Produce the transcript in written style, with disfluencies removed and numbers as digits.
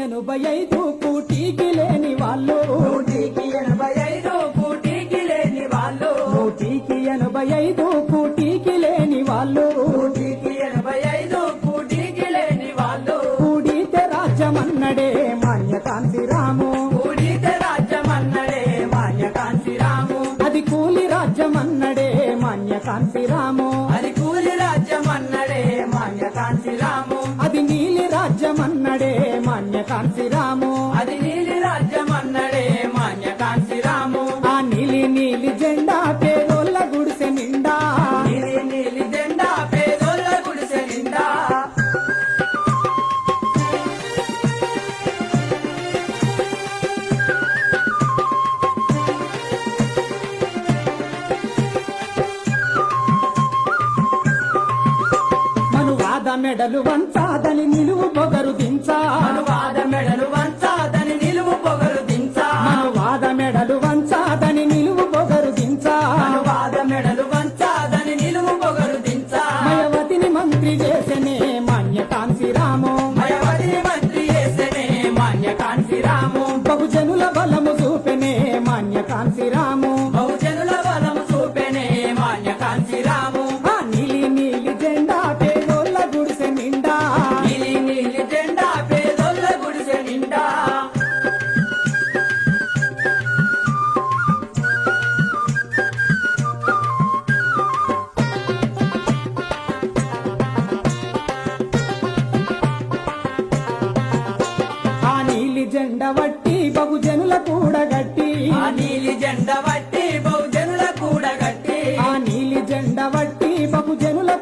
85 కూటికి లేని వాళ్ళు 185 కూటికి లేని వాళ్ళు 185 కూటికి లేని వాళ్ళు 185 కూటికి లేని వాళ్ళు కూడితే రాజ్యమన్నడే మాన్యకాంతిరాము కూడితే రాజ్యమన్నడే మాన్యకాంతిరాము అది కూలి రాజ్యమన్నడే మాన్యకాంతిరాము అది కూలి రాజ్యమన్నడే మాన్యకాంతిరాము అది నీలి రాజ్యమన్నడే మాన్యకాంతిరాము అది నీలి రాజ్యమన్నడే మాన్యకాంతిరాము ఆ నీలి నీలి జెండా పేదోళ్ళ గుడిసె నిండా నీలి నీలి జెండా పేదోళ్ళ గుడిసె నిండా మనువాద మెడలు వంచాదని నిలువు పొగరు దించా అనువాద మెడలు వంచాదని నిలువు పొగరు దించా మనువాద మెడలు వంచాదని నిలువు పొగరు దించా అనువాద మెడలు వంచాదని నిలువు పొగరు దించా మయవతిని మంత్రి చేసనే మాన్యకాంతిరాము మయవతిని మంత్రి చేసనే మాన్యకాంతిరాము బహుజనుల బలము చూపెనే మాన్యకాంతిరాము బహుజనుల బలము చూపెనే మాన్యకాంతిరాము ఆ నీలి నీలి జెండా పేదోళ్ళ గుడిసె నిండా నీలి నీలి జెండా పేదోళ్ళ గుడిసె నిండా ఆ నీలి జెండ వట్టి బహుజనుల కూడగట్టి ఆ నీలి జెండా వట్టి బహుజనుల కూడగట్టి ఆ నీలి జెండ వట్టి బహుజనుల